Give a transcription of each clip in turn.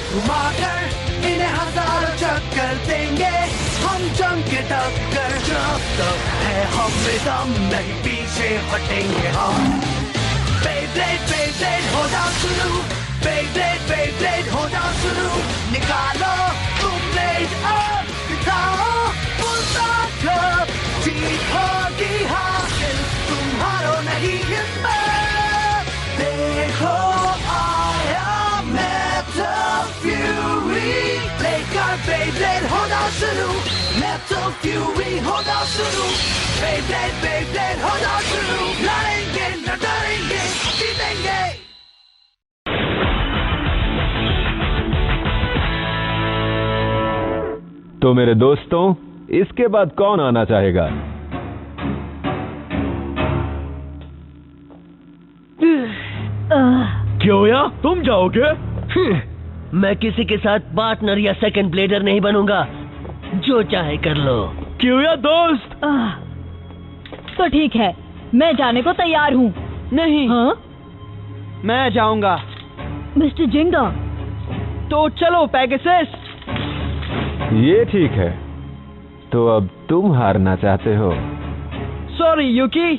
घुमाकर इन्हें हजारों चक्कर देंगे हम जंग के टक्कर। जब तक है हम में दम नहीं पीछे हटेंगे हम। बेब्लेड हो जाओ शुरू, बेब्लेड हो जाओ शुरू। निकालो तुम ब्लेड अब दिखाओ मुल्तान, जीत होगी हासिल तुम्हारो नहीं हिम्मत। देखो आया मेटल फ्यूरी, लेकर बेब्लेड हो जाओ शुरू। मेटल फ्यूरी हो जाओ शुरू, बेब्लेड हो जाओ शुरू। लड़ेंगे न डरेंगे जीतेंगे। तो मेरे दोस्तों, इसके बाद कौन आना चाहेगा? क्यों या तुम जाओगे? मैं किसी के साथ पार्टनर या सेकंड ब्लेडर नहीं बनूंगा, जो चाहे कर लो। क्यों या दोस्त? तो ठीक है, मैं जाने को तैयार हूँ। नहीं। हाँ? मैं जाऊंगा। मिस्टर जिंगा। तो चलो पेगासस। ये ठीक है, तो अब तुम हारना चाहते हो? सॉरी यूकी,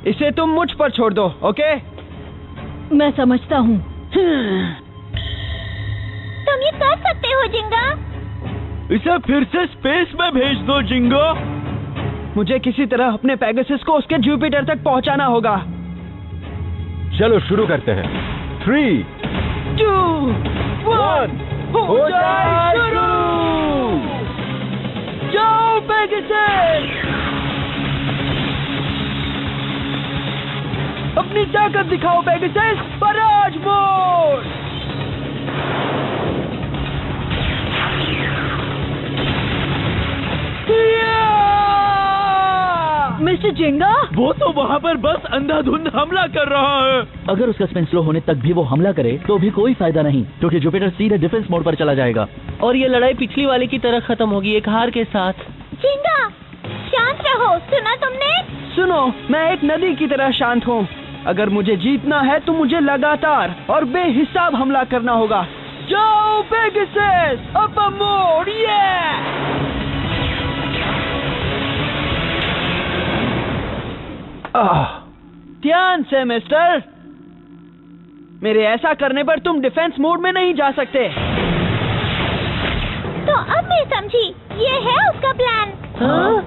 इसे तुम मुझ पर छोड़ दो, ओके? मैं समझता हूँ। तुम ये कर सकते हो जिंगा। इसे फिर से स्पेस में भेज दो जिंगो। मुझे किसी तरह अपने पेगासस को उसके जुपिटर तक पहुंचाना होगा। चलो शुरू करते हैं। 3, 2, 1 हो जाए शुरू। जाओ पेगासस, अपनी ताकत दिखाओ पेगासस। पराज मोड। मिस्टर जिंगा, वो तो वहाँ पर बस अंधाधुंध हमला कर रहा है। अगर उसका स्पिन स्लो होने तक भी वो हमला करे तो भी कोई फायदा नहीं, क्योंकि जुपिटर सीधे डिफेंस मोड पर चला जाएगा और ये लड़ाई पिछली वाली की तरह खत्म होगी, एक हार के साथ। जिंगा शांत रहो, सुना तुमने? सुनो, मैं एक नदी की तरह शांत हूँ। अगर मुझे जीतना है तो मुझे लगातार और बेहिसाब हमला करना होगा। जाओ पेगासस, अप मोड। ध्यान से मिस्टर, मेरे ऐसा करने पर तुम डिफेंस मोड में नहीं जा सकते। तो अब मैं समझी, ये है उसका प्लान।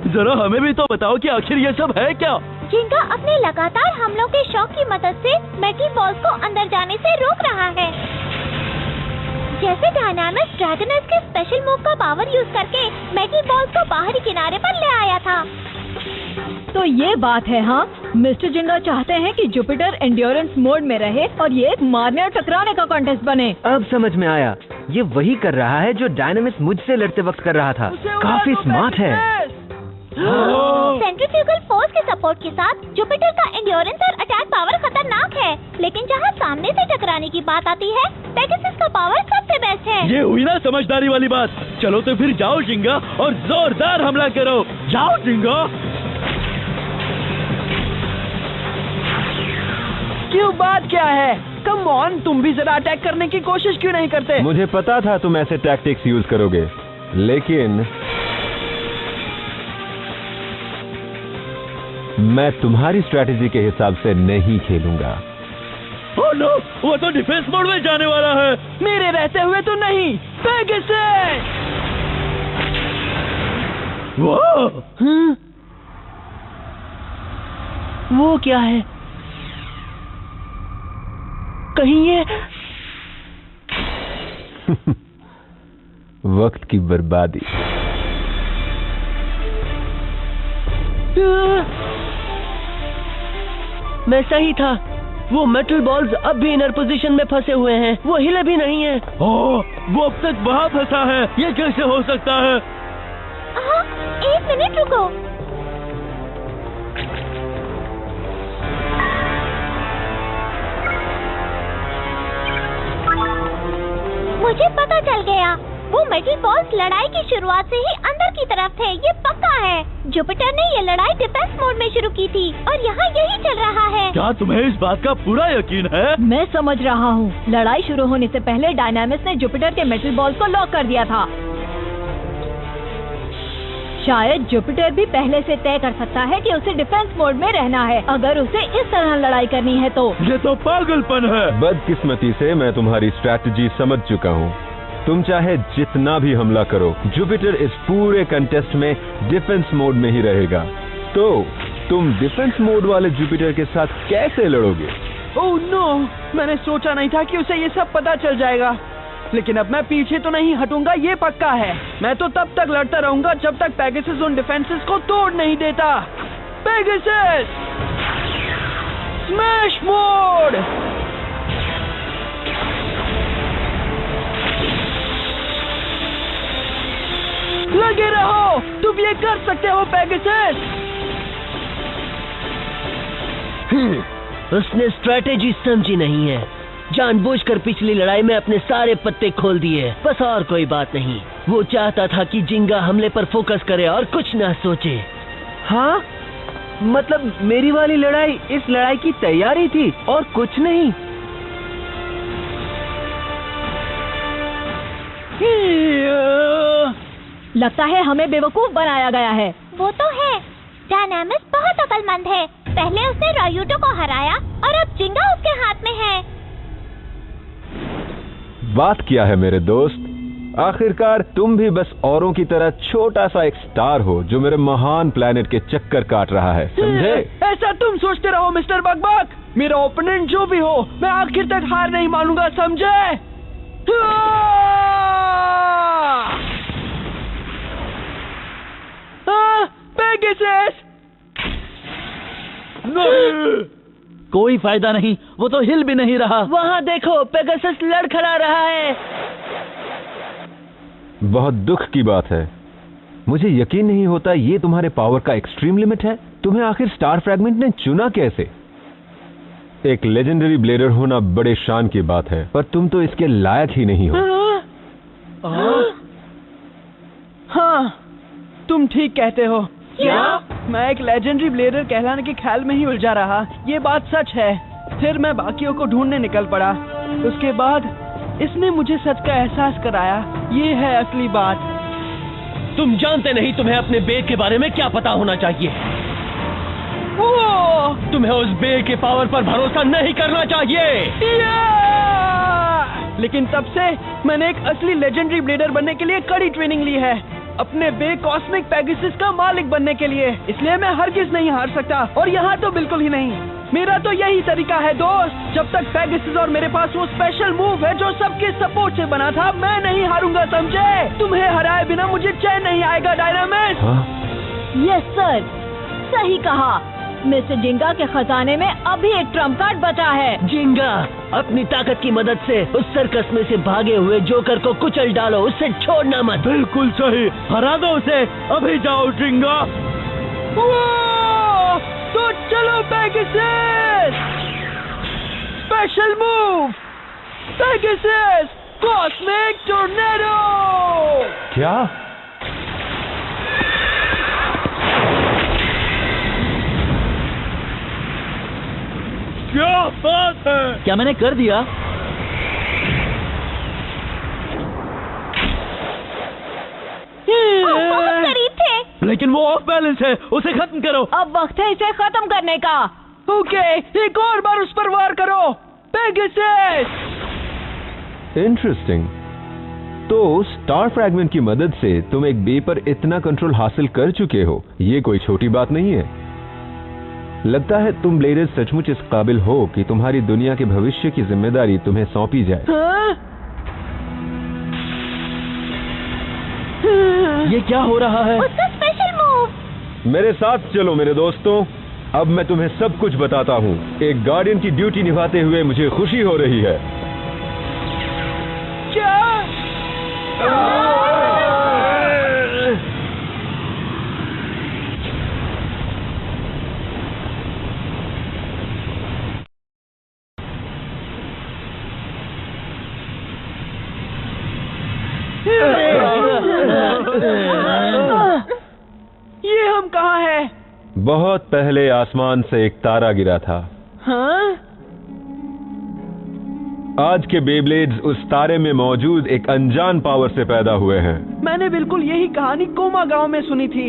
जरा हमें भी तो बताओ कि आखिर ये सब है क्या? जिंगा अपने लगातार हमलों के शौक की मदद से मेटल बॉल्स को अंदर जाने से रोक रहा है। जैसे डायनामिक्स ड्रैगनस के स्पेशल मूव का पावर यूज करके मेटल बॉल्स को बाहरी किनारे पर ले आया था। तो ये बात है। हाँ, मिस्टर जिंगा चाहते हैं कि जुपिटर एंड्योरेंस मोड में रहे और ये एक मारने और टकराने का कॉन्टेस्ट बने। अब समझ में आया, ये वही कर रहा है जो डायनामिक्स मुझसे लड़ते वक्त कर रहा था। काफी स्मार्ट है। सेंट्रीफ्यूगल फोर्स के सपोर्ट के साथ जुपिटर का एंड्योरेंस और अटैक पावर खतरनाक है, लेकिन जहाँ सामने से टकराने की बात आती है, पेगासस का पावर सबसे बेस्ट है। ये हुई ना समझदारी वाली बात। चलो तो फिर जाओ जिंगा और जोरदार हमला करो। जाओ जिंगा। क्यों, बात क्या है? कम ऑन, तुम भी जरा अटैक करने की कोशिश क्यों नहीं करते? मुझे पता था तुम ऐसे टैक्टिक्स यूज करोगे, लेकिन मैं तुम्हारी स्ट्रैटेजी के हिसाब से नहीं खेलूंगा। ओह नो, वो तो डिफेंस मोड में जाने वाला है। मेरे रहते हुए तो नहीं। पेगासस! वो क्या है? कहीं ये वक्त की बर्बादी। मैं सही था, वो मेटल बॉल्स अब भी इनर पोजीशन में फंसे हुए हैं, वो हिले भी नहीं है। ओह, वो अब तक वहाँ फंसा है, ये कैसे हो सकता है? एक मिनट रुको। मुझे पता चल गया, वो मेटल बॉल्स लड़ाई की शुरुआत से ही अंदर की तरफ थे, ये पक्का है। जुपिटर ने ये लड़ाई डिफेंस मोड में शुरू की थी और यहाँ यही चल रहा है। क्या तुम्हें इस बात का पूरा यकीन है? मैं समझ रहा हूँ। लड़ाई शुरू होने से पहले डायनामिस ने जुपिटर के मेटल बॉल्स को लॉक कर दिया था। शायद जुपिटर भी पहले से तय कर सकता है कि उसे डिफेंस मोड में रहना है अगर उसे इस तरह लड़ाई करनी है तो। ये तो पागलपन है। बदकिस्मती से मैं तुम्हारी स्ट्रैटेजी समझ चुका हूँ। तुम चाहे जितना भी हमला करो, जुपिटर इस पूरे कंटेस्ट में डिफेंस मोड में ही रहेगा। तो तुम डिफेंस मोड वाले जुपिटर के साथ कैसे लड़ोगे? ओह नो, मैंने सोचा नहीं था कि उसे ये सब पता चल जाएगा। लेकिन अब मैं पीछे तो नहीं हटूंगा, ये पक्का है। मैं तो तब तक लड़ता रहूंगा जब तक पेगासस उन डिफेंसेस को तोड़ नहीं देता। Pegasus smash mode. लगे रहो, तुम ये कर सकते हो पेगासस। उसने स्ट्रैटेजी समझी नहीं है। जानबूझकर पिछली लड़ाई में अपने सारे पत्ते खोल दिए, बस और कोई बात नहीं। वो चाहता था कि जिंगा हमले पर फोकस करे और कुछ ना सोचे। हाँ, मतलब मेरी वाली लड़ाई इस लड़ाई की तैयारी थी और कुछ नहीं। लगता है हमें बेवकूफ बनाया गया है। वो तो है, डायनामिस बहुत अक्लमंद है। पहले उसने रायूटो को हराया और अब जिंगा उसके हाथ में है। बात क्या है मेरे दोस्त, आखिरकार तुम भी बस औरों की तरह छोटा सा एक स्टार हो जो मेरे महान प्लेनेट के चक्कर काट रहा है, समझे? ऐसा तुम सोचते रहो मिस्टर बकबक। मेरा ओपोनेंट जो भी हो, मैं आखिर तक हार नहीं मानूंगा, समझे? पेगासस! कोई फायदा नहीं, वो तो हिल भी नहीं रहा। वहाँ देखो, पेगासस लड़खड़ा रहा है। बहुत दुख की बात है। मुझे यकीन नहीं होता ये तुम्हारे पावर का एक्सट्रीम लिमिट है। तुम्हें आखिर स्टार फ्रैगमेंट ने चुना कैसे? एक लेजेंडरी ब्लेडर होना बड़े शान की बात है, पर तुम तो इसके लायक ही नहीं हो। हाँ, तुम ठीक कहते हो। क्या? मैं एक लेजेंडरी ब्लेडर कहलाने के ख्याल में ही उलझा रहा। ये बात सच है। फिर मैं बाकियों को ढूंढने निकल पड़ा। उसके बाद इसने मुझे सच का एहसास कराया। ये है असली बात। तुम जानते नहीं तुम्हें अपने बेग के बारे में क्या पता होना चाहिए। तुम्हें उस बेग के पावर पर भरोसा नहीं करना चाहिए। लेकिन तब से मैंने एक असली लेजेंडरी ब्लेडर बनने के लिए कड़ी ट्रेनिंग ली है, अपने बेग कॉस्मिक पेगासस का मालिक बनने के लिए। इसलिए मैं हरगिज नहीं हार सकता, और यहाँ तो बिल्कुल ही नहीं। मेरा तो यही तरीका है दोस्त। जब तक पेगासस और मेरे पास वो स्पेशल मूव है जो सबके सपोर्ट से बना था, मैं नहीं हारूंगा, समझे? तुम्हें हराए बिना मुझे चैन नहीं आएगा डायनामिस। यस सर, सही कहा। मिस्टर जिंगा के खजाने में अभी एक ट्रम्प कार्ड बचा है। जिंगा, अपनी ताकत की मदद से उस सर्कस में से भागे हुए जोकर को कुचल डालो, उससे छोड़ना मत। बिल्कुल सही, हरा दो उसे। अभी जाओ जिंगा। तो चलो Pegasus, special move Pegasus cosmic tornado. क्या? क्या बात है? क्या मैंने कर दिया? बहुत करीब थे। लेकिन वो ऑफ बैलेंस है, उसे खत्म करो। अब वक्त है इसे खत्म करने का। ओके, एक और बार उस पर वार करो पेगासस। इंटरेस्टिंग। तो स्टार फ्रैगमेंट की मदद से तुम एक बे पर इतना कंट्रोल हासिल कर चुके हो, ये कोई छोटी बात नहीं है। लगता है तुम ब्लेडर सचमुच इस काबिल हो कि तुम्हारी दुनिया के भविष्य की जिम्मेदारी तुम्हें सौंपी जाए। ये क्या हो रहा है? उसका स्पेशल मूव। मेरे साथ चलो मेरे दोस्तों, अब मैं तुम्हें सब कुछ बताता हूँ। एक गार्डियन की ड्यूटी निभाते हुए मुझे खुशी हो रही है। क्या? ये हम कहाँ हैं? बहुत पहले आसमान से एक तारा गिरा था। हाँ? आज के बेब्लेड्स उस तारे में मौजूद एक अनजान पावर से पैदा हुए हैं। मैंने बिल्कुल यही कहानी कोमा गांव में सुनी थी।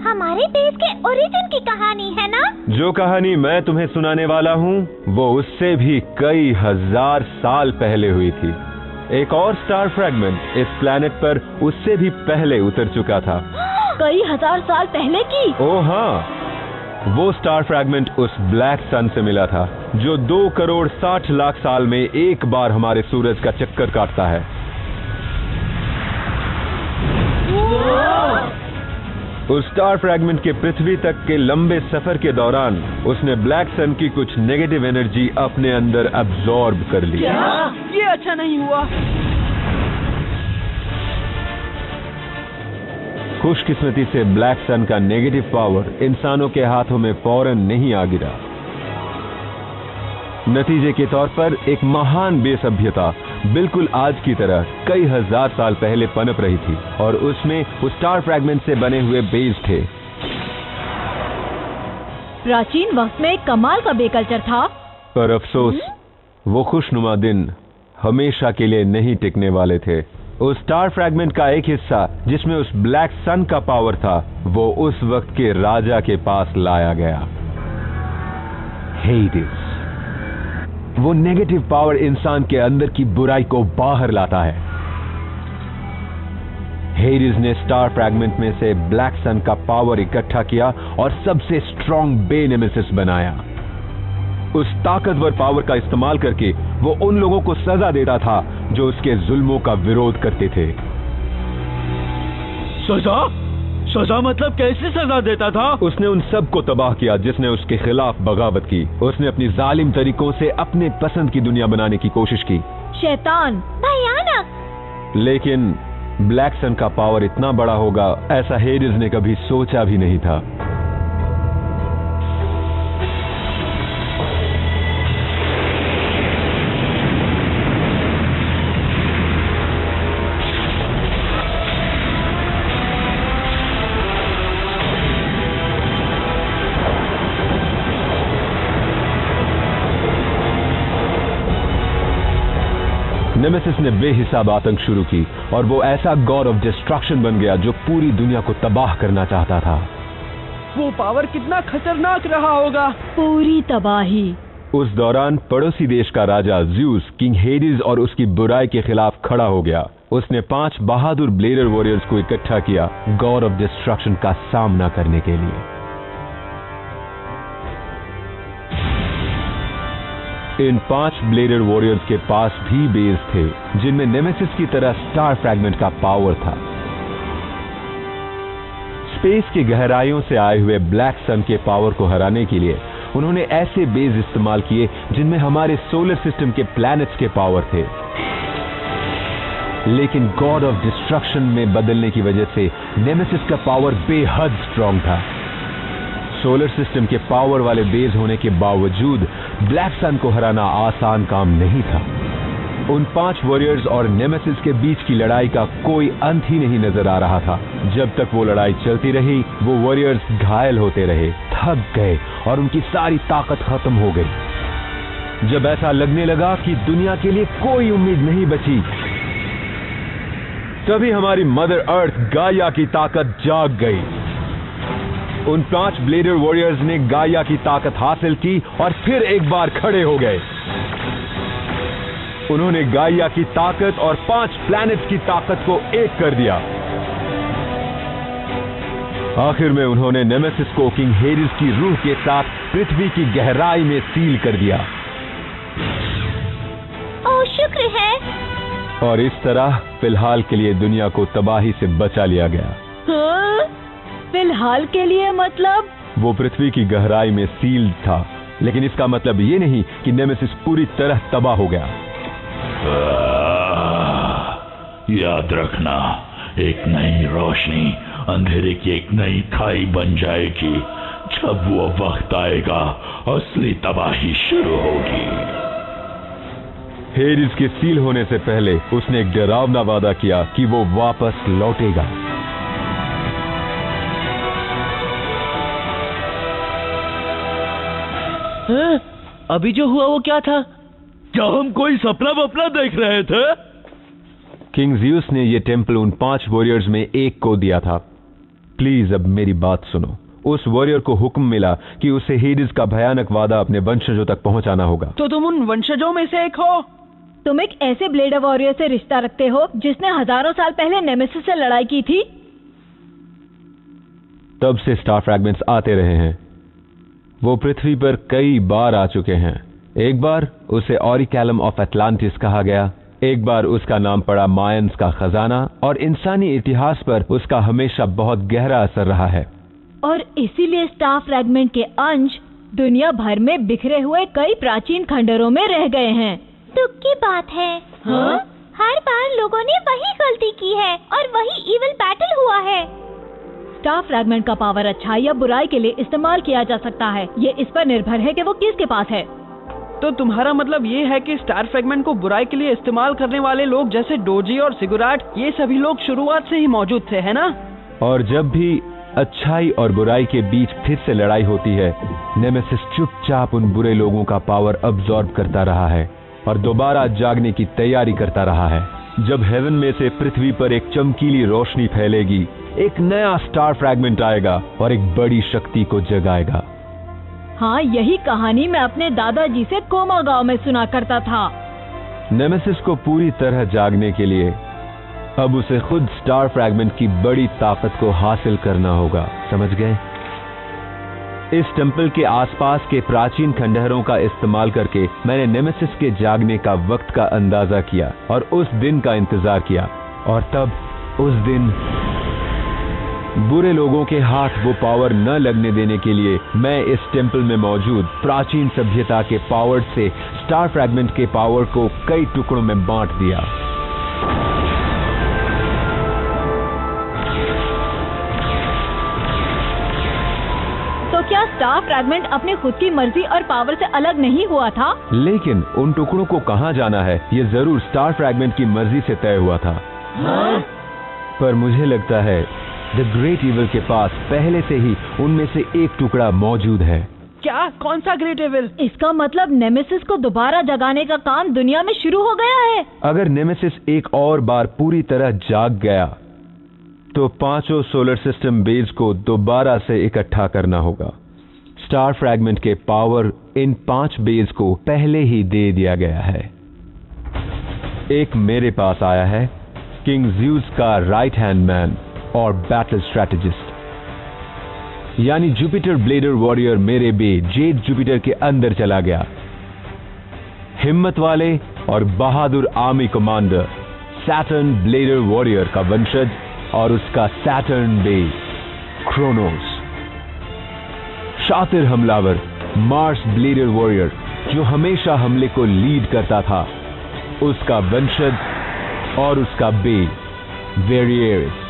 हमारे देश के ओरिजिन की कहानी है ना? जो कहानी मैं तुम्हें सुनाने वाला हूँ वो उससे भी कई हजार साल पहले हुई थी। एक और स्टार फ्रैगमेंट इस प्लैनेट पर उससे भी पहले उतर चुका था। कई हजार साल पहले की? ओह हाँ, वो स्टार फ्रैगमेंट उस ब्लैक सन से मिला था जो 2 करोड़ 60 लाख साल में एक बार हमारे सूरज का चक्कर काटता है। उस स्टार फ्रैगमेंट के पृथ्वी तक के लंबे सफर के दौरान उसने ब्लैक सन की कुछ नेगेटिव एनर्जी अपने अंदर अब्सॉर्ब कर ली। ये अच्छा नहीं हुआ। खुशकिस्मती से ब्लैक सन का नेगेटिव पावर इंसानों के हाथों में फौरन नहीं आ गिरा। नतीजे के तौर पर एक महान बेसभ्यता बिल्कुल आज की तरह कई हजार साल पहले पनप रही थी और उसमें उस स्टार फ्रैगमेंट से बने हुए बेस थे। प्राचीन वक्त में कमाल का बेकल्चर था, पर अफसोस वो खुशनुमा दिन हमेशा के लिए नहीं टिकने वाले थे। उस स्टार फ्रैगमेंट का एक हिस्सा जिसमें उस ब्लैक सन का पावर था वो उस वक्त के राजा के पास लाया गया। हेडिस, वो नेगेटिव पावर इंसान के अंदर की बुराई को बाहर लाता है। हेडिस ने स्टार फ्रैगमेंट में से ब्लैक सन का पावर इकट्ठा किया और सबसे स्ट्रॉन्ग बे नेमेसिस बनाया। उस ताकतवर पावर का इस्तेमाल करके वो उन लोगों को सजा देता था जो उसके जुल्मों का विरोध करते थे। सजा? सजा मतलब कैसे सजा देता था? उसने उन सब को तबाह किया जिसने उसके खिलाफ बगावत की। उसने अपनी जालिम तरीकों से अपने पसंद की दुनिया बनाने की कोशिश की। शैतान, भयानक। लेकिन ब्लैक सन का पावर इतना बड़ा होगा ऐसा हेडिस ने कभी सोचा भी नहीं था। नेमेसिस ने बेहिसाब आतंक शुरू की और वो ऐसा गॉड ऑफ डिस्ट्रक्शन बन गया जो पूरी दुनिया को तबाह करना चाहता था। वो पावर कितना खतरनाक रहा होगा। पूरी तबाही। उस दौरान पड़ोसी देश का राजा ज़्यूस किंग हेडिस और उसकी बुराई के खिलाफ खड़ा हो गया। उसने 5 बहादुर ब्लेडर वॉरियर्स को इकट्ठा किया गॉड ऑफ डिस्ट्रक्शन का सामना करने के लिए। इन 5 ब्लेडर वॉरियर्स के पास भी बेस थे जिनमें नेमेसिस की तरह स्टार फ्रैगमेंट का पावर था। स्पेस की गहराइयों से आए हुए ब्लैक सन के पावर को हराने के लिए उन्होंने ऐसे बेस इस्तेमाल किए जिनमें हमारे सोलर सिस्टम के प्लैनेट्स के पावर थे। लेकिन गॉड ऑफ डिस्ट्रक्शन में बदलने की वजह से नेमेसिस का पावर बेहद स्ट्रांग था। सोलर सिस्टम के पावर वाले बेस होने के बावजूद ब्लैक सन को हराना आसान काम नहीं था। उन 5 वॉरियर्स और नेमेसिस के बीच की लड़ाई का कोई अंत ही नहीं नजर आ रहा था। जब तक वो लड़ाई चलती रही वो वॉरियर्स घायल होते रहे, थक गए और उनकी सारी ताकत खत्म हो गई। जब ऐसा लगने लगा कि दुनिया के लिए कोई उम्मीद नहीं बची, तभी हमारी मदर अर्थ गाया की ताकत जाग गई। उन 5 ब्लेडर वॉरियर्स ने गाया की ताकत हासिल की और फिर एक बार खड़े हो गए। उन्होंने गाया की ताकत और 5 प्लैनेट्स की ताकत को एक कर दिया। आखिर में उन्होंने नेमेसिस को किंग हेडिस की रूह के साथ पृथ्वी की गहराई में सील कर दिया। ओह, शुक्र है। और इस तरह फिलहाल के लिए दुनिया को तबाही से बचा लिया गया। हाँ? फिलहाल के लिए मतलब? वो पृथ्वी की गहराई में सील्ड था, लेकिन इसका मतलब ये नहीं कि नेमेसिस पूरी तरह तबाह हो गया। याद रखना, एक नई रोशनी अंधेरे की एक नई खाई बन जाएगी। जब वो वक्त आएगा असली तबाही शुरू होगी। हेडिस के सील होने से पहले उसने एक डरावना वादा किया कि वो वापस लौटेगा। अभी जो हुआ वो क्या था? क्या हम कोई सपना वपना देख रहे थे? किंग ज़्यूस ने ये टेम्पल उन 5 वॉरियर्स में एक को दिया था। प्लीज अब मेरी बात सुनो। उस वॉरियर को हुक्म मिला कि उसे हेडिस का भयानक वादा अपने वंशजों तक पहुंचाना होगा। तो तुम उन वंशजों में से एक हो? तुम एक ऐसे ब्लेडर वॉरियर से रिश्ता रखते हो जिसने हजारों साल पहले नेमेसिस से लड़ाई की थी? तब से स्टार फ्रैगमेंट्स आते रहे हैं। वो पृथ्वी पर कई बार आ चुके हैं। एक बार उसे ऑरिकैलम ऑफ एटलांटिस कहा गया, एक बार उसका नाम पड़ा मायंस का खजाना, और इंसानी इतिहास पर उसका हमेशा बहुत गहरा असर रहा है। और इसीलिए स्टार फ्रैगमेंट के अंश दुनिया भर में बिखरे हुए कई प्राचीन खंडरों में रह गए हैं। दुख की बात है। हाँ? हर बार लोगों ने वही गलती की है और वही इविल बैटल हुआ है। स्टार फ्रैगमेंट का पावर अच्छाई या बुराई के लिए इस्तेमाल किया जा सकता है। ये इस पर निर्भर है कि वो किसके पास है। तो तुम्हारा मतलब ये है कि स्टार फ्रैगमेंट को बुराई के लिए इस्तेमाल करने वाले लोग जैसे डोजी और सिगुराट, ये सभी लोग शुरुआत से ही मौजूद थे, है ना? और जब भी अच्छाई और बुराई के बीच फिर से लड़ाई होती है, नेमेसिस चुपचाप उन बुरे लोगों का पावर अब्सॉर्ब करता रहा है और दोबारा जागने की तैयारी करता रहा है। जब हेवन में से पृथ्वी पर एक चमकीली रोशनी फैलेगी, एक नया स्टार फ्रैगमेंट आएगा और एक बड़ी शक्ति को जगाएगा। हाँ, यही कहानी मैं अपने दादाजी से कोमा गांव में सुना करता था। नेमेसिस को पूरी तरह जागने के लिए अब उसे खुद स्टार फ्रैगमेंट की बड़ी ताकत को हासिल करना होगा, समझ गए? इस टेम्पल के आसपास के प्राचीन खंडहरों का इस्तेमाल करके मैंने नेमेसिस के जागने का वक्त का अंदाजा किया और उस दिन का इंतजार किया। और तब उस दिन बुरे लोगों के हाथ वो पावर न लगने देने के लिए मैं इस टेम्पल में मौजूद प्राचीन सभ्यता के पावर से स्टार फ्रैगमेंट के पावर को कई टुकड़ों में बांट दिया। तो क्या स्टार फ्रैगमेंट अपनी खुद की मर्जी और पावर से अलग नहीं हुआ था? लेकिन उन टुकड़ों को कहाँ जाना है, ये जरूर स्टार फ्रैगमेंट की मर्जी से तय हुआ था। हाँ? पर मुझे लगता है द ग्रेट इविल के पास पहले से ही उनमें से एक टुकड़ा मौजूद है। क्या? कौन सा ग्रेट इविल? इसका मतलब नेमेसिस को दोबारा जगाने का काम दुनिया में शुरू हो गया है। अगर नेमेसिस एक और बार पूरी तरह जाग गया तो 5 सोलर सिस्टम बेस को दोबारा से इकट्ठा करना होगा। स्टार फ्रैगमेंट के पावर इन 5 बेस को पहले ही दे दिया गया है। एक मेरे पास आया है, किंग ज़्यूस का राइट हैंड मैन और बैटल स्ट्रैटेजिस्ट, यानी जुपिटर ब्लेडर वॉरियर मेरे बे जेड जुपिटर के अंदर चला गया। हिम्मत वाले और बहादुर army commander Saturn blader warrior का वंशज और उसका सैटर्न बे क्रोनोस। शातिर हमलावर मार्स ब्लेडर वॉरियर जो हमेशा हमले को लीड करता था, उसका वंशज और उसका बे वेरियर्स।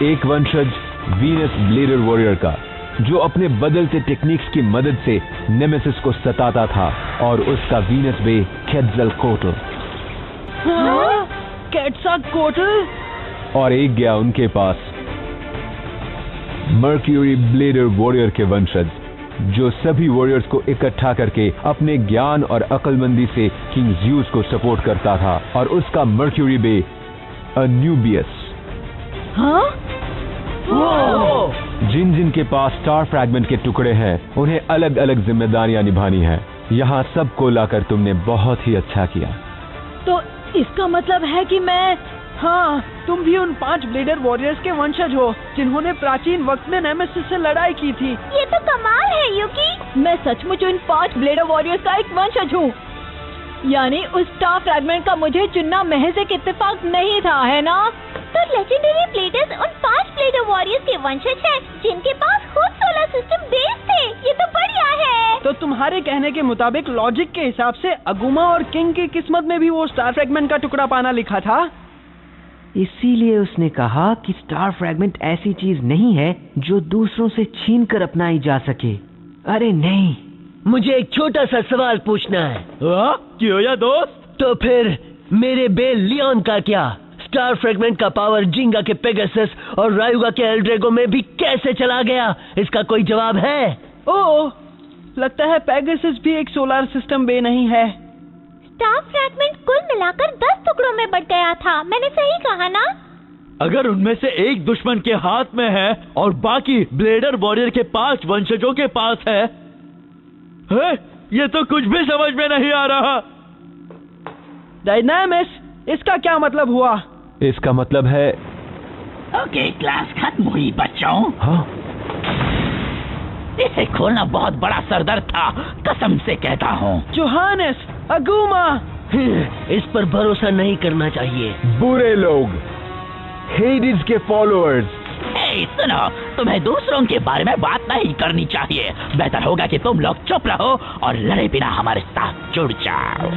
एक वंशज वीनस ब्लेडर वॉरियर का जो अपने बदलते टेक्निक्स की मदद से नेमेसिस को सताता था, और उसका वीनस बे क्वेट्ज़लकोएटल। हाँ? क्वेट्ज़लकोएटल? और एक गया उनके पास मर्क्यूरी ब्लेडर वॉरियर के वंशज जो सभी वॉरियर्स को इकट्ठा करके अपने ज्ञान और अक्लमंदी से किंग ज़्यूस को सपोर्ट करता था, और उसका मर्क्यूरी बे अनूबियस। हाँ? जिन जिन के पास स्टार फ्रैगमेंट के टुकड़े हैं उन्हें अलग अलग जिम्मेदारियां निभानी है। यहाँ सबको लाकर तुमने बहुत ही अच्छा किया। तो इसका मतलब है कि मैं... हाँ, तुम भी उन 5 ब्लेडर वॉरियर्स के वंशज हो जिन्होंने प्राचीन वक्त में नेमेसिस से लड़ाई की थी। ये तो कमाल है यूकी। मैं सचमुच उन 5 ब्लेडर वॉरियर्स का एक वंशज हूँ। यानी उस स्टार फ्रैगमेंट का मुझे चुनना महज एक इत्तेफाक नहीं था, है ना? तो लेजेंडरी ब्लेडर्स उन 5 ब्लेडर वॉरियर्स के वंशज हैं जिनके पास खुद सोलर सिस्टम बेस थे। ये तो बढ़िया है। तो तुम्हारे कहने के मुताबिक लॉजिक के हिसाब से अगुमा और किंग की किस्मत में भी वो स्टार फ्रैगमेंट का टुकड़ा पाना लिखा था। इसीलिए उसने कहा कि स्टार फ्रैगमेंट ऐसी चीज नहीं है जो दूसरों से छीन कर अपनाई जा सके। अरे नहीं, मुझे एक छोटा सा सवाल पूछना है। क्यों या दोस्त? तो फिर मेरे बे लियोन का क्या? स्टार फ्रैगमेंट का पावर जिंगा के पेगासस और रायुगा के एल्ड्रेगो में भी कैसे चला गया? इसका कोई जवाब है? ओह, लगता है पेगासस भी एक सोलर सिस्टम बे नहीं है। स्टार फ्रैगमेंट कुल मिलाकर 10 टुकड़ों में बट गया था, मैंने सही कहा ना? अगर उनमें से एक दुश्मन के हाथ में है और बाकी ब्लेडर वॉरियर के 5 वंशजों के पास है, ये तो कुछ भी समझ में नहीं आ रहा। डायनामिस, इसका क्या मतलब हुआ? इसका मतलब है ओके, क्लास खत्म हुई बच्चों। हाँ? इसे खोलना बहुत बड़ा सरदर्द था, कसम से कहता हूँ। जोहानस, अगुमा, इस पर भरोसा नहीं करना चाहिए। बुरे लोग, हेडिस के फॉलोअर्स। ए, सुनो, तुम्हें दूसरों के बारे में बात नहीं करनी चाहिए। बेहतर होगा कि तुम लोग चुप रहो और लड़े बिना हमारे साथ जुड़ जाओ।